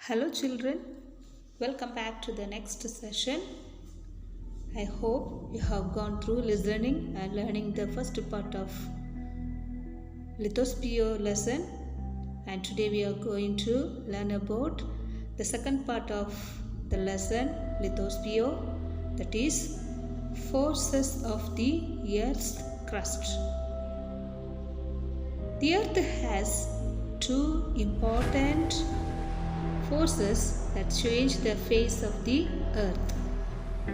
Hello children, welcome back to the next session. I hope you have gone through listening and learning the first part of lithosphere lesson, and today we are going to learn about the second part of the lesson lithosphere, that is forces of the earth's crust. The earth has two important forces that change the face of the earth.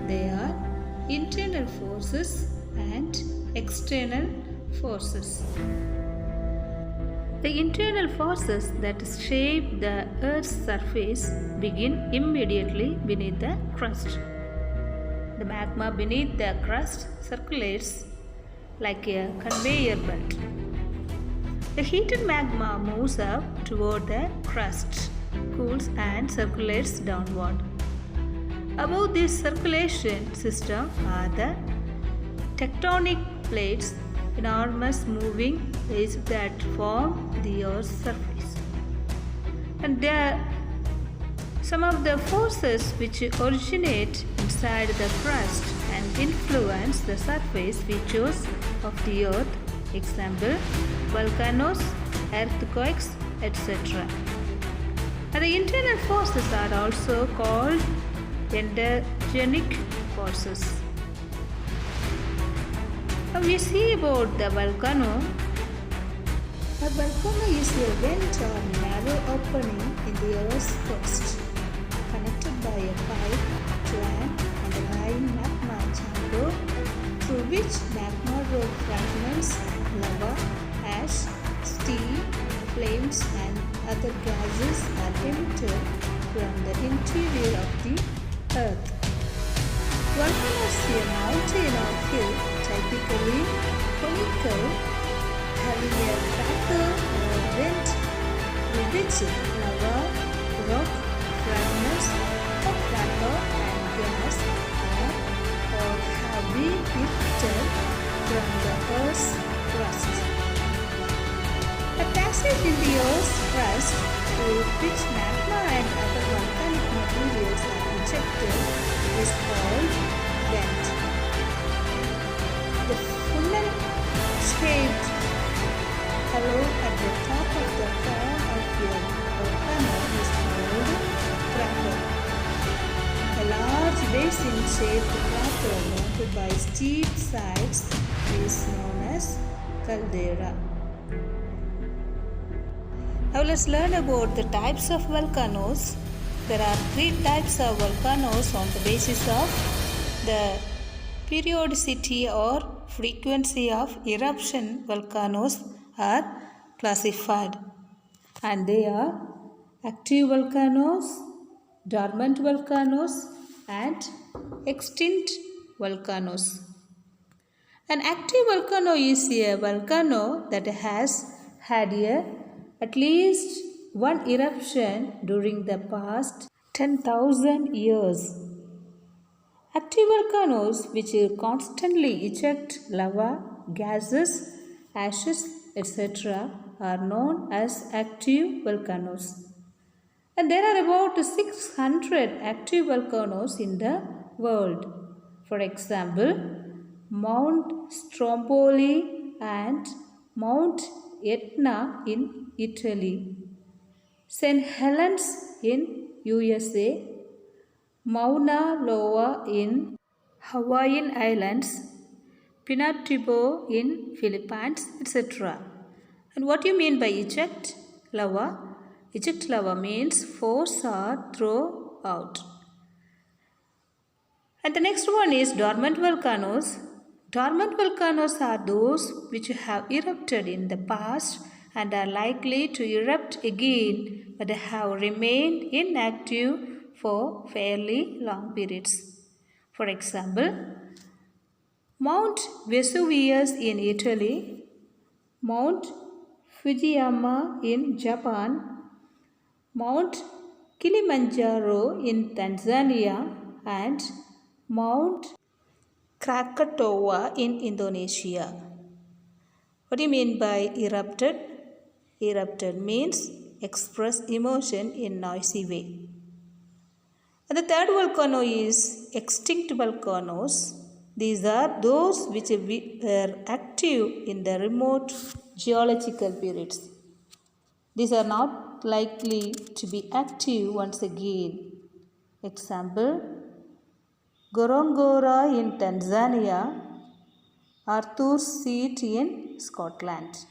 They are internal forces and external forces. The internal forces that shape the earth's surface begin immediately beneath the crust. The magma beneath the crust circulates like a conveyor belt. The heated magma moves up toward the crust, cools and circulates downward. Above this circulation system are the tectonic plates, enormous moving plates that form the Earth's surface. And there are some of the forces which originate inside the crust and influence the surface features of the Earth. Example, volcanoes, earthquakes, etc. And the internal forces are also called endogenic forces. Now we see about the volcano. A volcano is a vent or narrow opening in the Earth's crust, connected by a pipe to an underlying magma chamber through which magma rock fragments, lava, ash, steam, flames and other gases are emitted from the interior of the earth. Volcanoes is a mountain or hill, typically conical, having a crater or vent through which lava, rock, fragments of lava and gas are or have been lifted from the earth's crust. The passage in the Earth's crust through which magma and other volcanic materials are ejected is called vent. The funnel-shaped hollow at the top of the crown of your volcano is called crater. A large basin-shaped crater mounted by steep sides is known as caldera. Now let's learn about the types of volcanoes. There are three types of volcanoes on the basis of the periodicity or frequency of eruption. Volcanoes are classified, and they are active volcanoes, dormant volcanoes and extinct volcanoes. An active volcano is a volcano that has had at least one eruption during the past 10,000 years. Active volcanoes which constantly eject lava, gases, ashes, etc. are known as active volcanoes. And there are about 600 active volcanoes in the world. For example, Mount Stromboli and Mount Etna in Italy, St. Helens in USA, Mauna Loa in Hawaiian Islands, Pinatubo in Philippines, etc. And what do you mean by eject lava? Eject lava means force or throw out. And the next one is dormant volcanoes. Dormant volcanoes are those which have erupted in the past and are likely to erupt again but have remained inactive for fairly long periods. For example, Mount Vesuvius in Italy, Mount Fujiyama in Japan, Mount Kilimanjaro in Tanzania and Mount Krakatoa in Indonesia. What do you mean by erupted? Erupted means express emotion in noisy way. And the third volcano is extinct volcanoes. These are those which were active in the remote geological periods. These are not likely to be active once again. Example, Gorongora in Tanzania, Arthur's Seat in Scotland.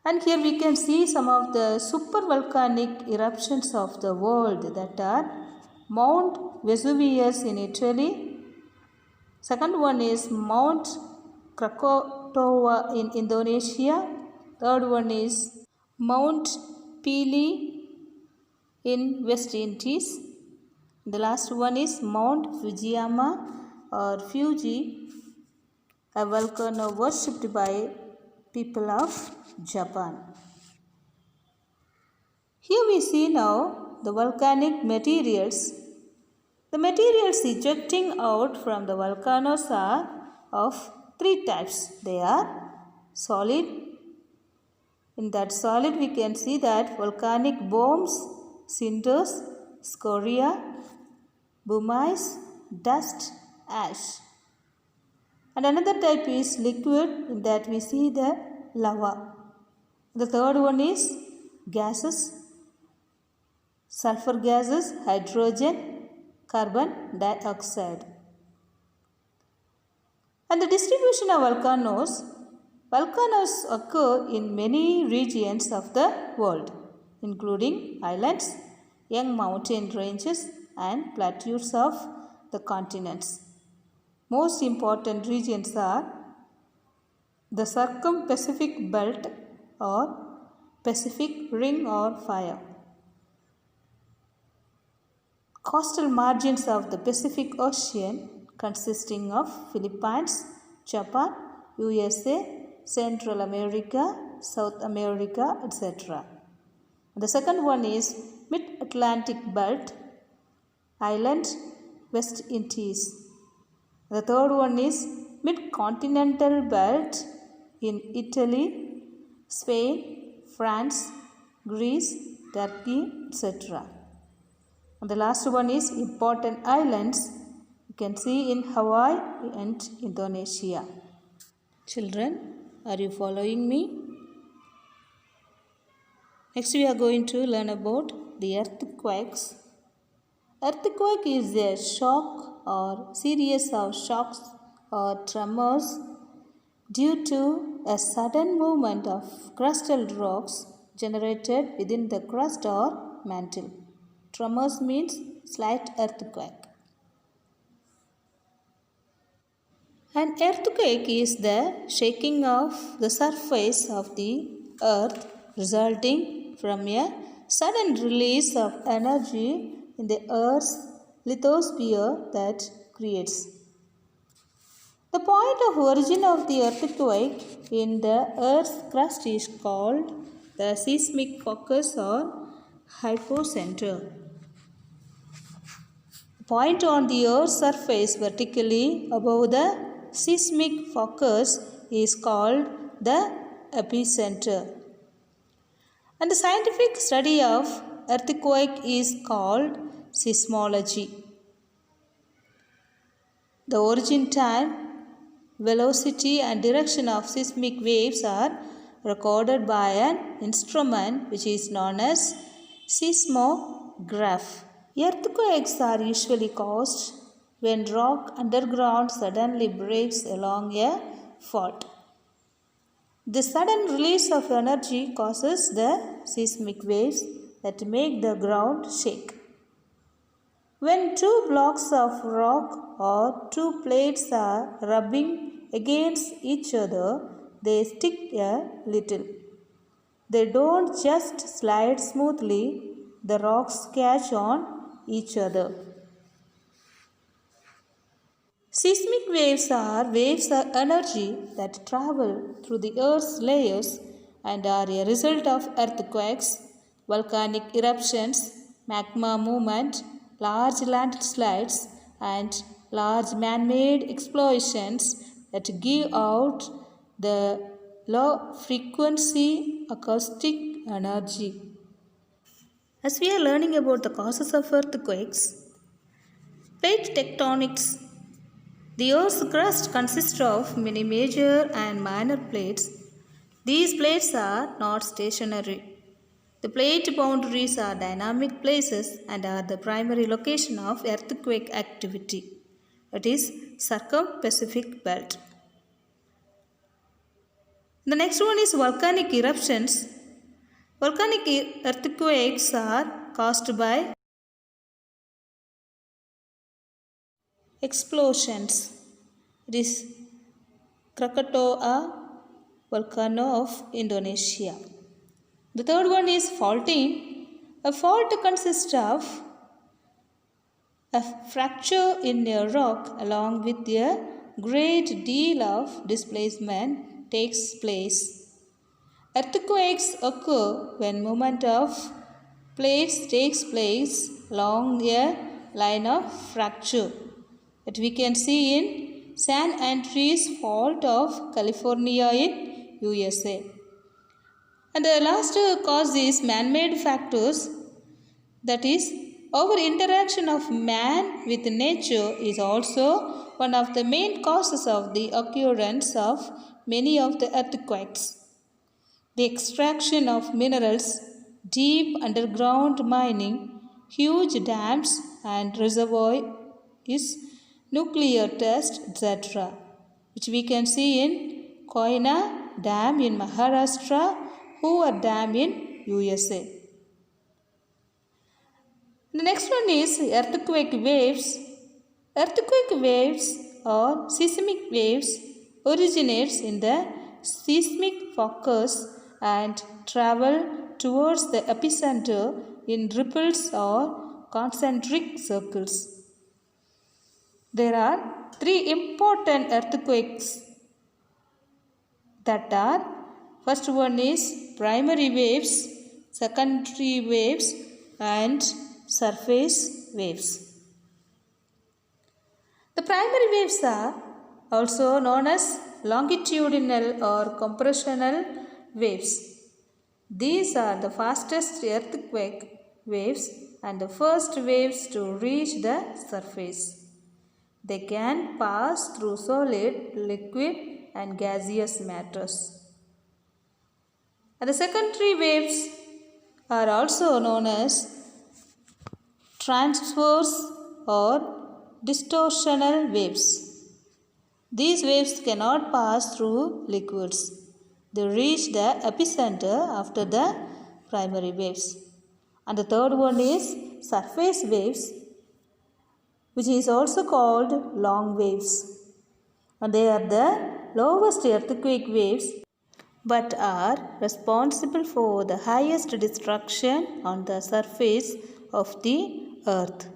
And here we can see some of the supervolcanic eruptions of the world, that are Mount Vesuvius in Italy. Second one is Mount Krakatoa in Indonesia. Third one is Mount Pelee in West Indies. The last one is Mount Fujiyama or Fuji, a volcano worshipped by people of Japan. Here we see now the volcanic materials. The materials ejecting out from the volcanoes are of three types. They are solid. In that solid we can see that volcanic bombs, cinders, scoria, pumice, dust, ash. And another type is liquid, in that we see the lava. The third one is gases, sulfur gases, hydrogen, carbon dioxide. And the distribution of volcanoes. Volcanoes occur in many regions of the world, including islands, young mountain ranges, and plateaus of the continents. Most important regions are the Circum-Pacific Belt or Pacific Ring or Fire. Coastal margins of the Pacific Ocean consisting of Philippines, Japan, USA, Central America, South America, etc. The second one is Mid-Atlantic Belt, Island, West Indies. The third one is Mid-Continental Belt in Italy, Spain, France, Greece, Turkey, etc. And the last one is important islands you can see in Hawaii and Indonesia. Children, are you following me? Next we are going to learn about the earthquakes. Earthquake is a shock or series of shocks or tremors due to a sudden movement of crustal rocks generated within the crust or mantle. Tremors means slight earthquake. An earthquake is the shaking of the surface of the earth resulting from a sudden release of energy in the earth's lithosphere that creates. The point of origin of the earthquake in the earth's crust is called the seismic focus or hypocenter. The point on the earth's surface vertically above the seismic focus is called the epicenter. And the scientific study of earthquake is called seismology. The origin time, velocity and direction of seismic waves are recorded by an instrument which is known as seismograph. Earthquakes are usually caused when rock underground suddenly breaks along a fault. The sudden release of energy causes the seismic waves that make the ground shake. When two blocks of rock or two plates are rubbing against each other, they stick a little. They don't just slide smoothly, the rocks catch on each other. Seismic waves are waves of energy that travel through the Earth's layers and are a result of earthquakes, volcanic eruptions, magma movement, large landslides, and large man-made explosions that give out the low frequency acoustic energy. As we are learning about the causes of earthquakes, plate tectonics. The Earth's crust consists of many major and minor plates. These plates are not stationary. The plate boundaries are dynamic places and are the primary location of earthquake activity. It is Circum-Pacific Belt. The next one is volcanic eruptions. Volcanic earthquakes are caused by explosions. It is Krakatoa volcano of Indonesia. The third one is faulting. A fault consists of a fracture in a rock along with a great deal of displacement takes place. Earthquakes occur when movement of plates takes place along a line of fracture that we can see in San Andreas Fault of California in USA. And the last cause is man-made factors, that is, our interaction of man with nature is also one of the main causes of the occurrence of many of the earthquakes. The extraction of minerals, deep underground mining, huge dams and reservoirs, nuclear tests, etc., which we can see in Koyna Dam in Maharashtra, Hoover Dam in USA. The next one is earthquake waves. Earthquake waves or seismic waves originates in the seismic focus and travel towards the epicenter in ripples or concentric circles. There are three important earthquakes that are, first one is primary waves, secondary waves and surface waves. The primary waves are also known as longitudinal or compressional waves. These are the fastest earthquake waves and the first waves to reach the surface. They can pass through solid, liquid and gaseous matters. And the secondary waves are also known as transverse or distortional waves. These waves cannot pass through liquids. They reach the epicenter after the primary waves. And the third one is surface waves, which is also called long waves. And they are the lowest earthquake waves but are responsible for the highest destruction on the surface of the earth.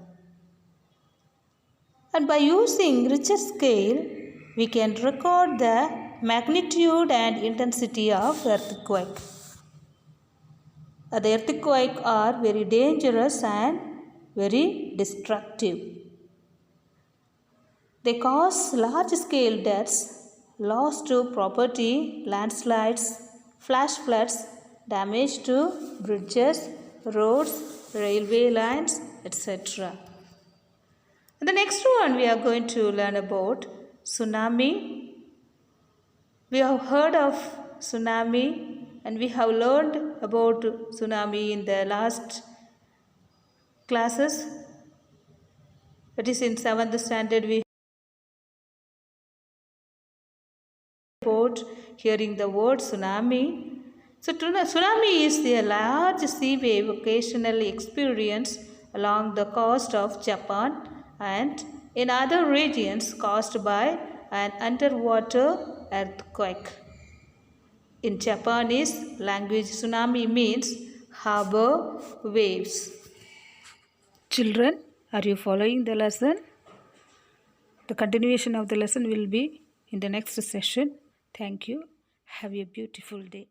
And by using Richter scale, we can record the magnitude and intensity of earthquake. The earthquakes are very dangerous and very destructive. They cause large-scale deaths, loss to property, landslides, flash floods, damage to bridges, roads, railway lines, etc. The next one we are going to learn about tsunami. We have heard of tsunami and we have learned about tsunami in the last classes. That is in 7th standard we about hearing the word tsunami. So tsunami is a large sea wave occasionally experienced along the coast of Japan and in other regions caused by an underwater earthquake. In Japanese language, tsunami means harbor waves. Children, are you following the lesson? The continuation of the lesson will be in the next session. Thank you. Have a beautiful day.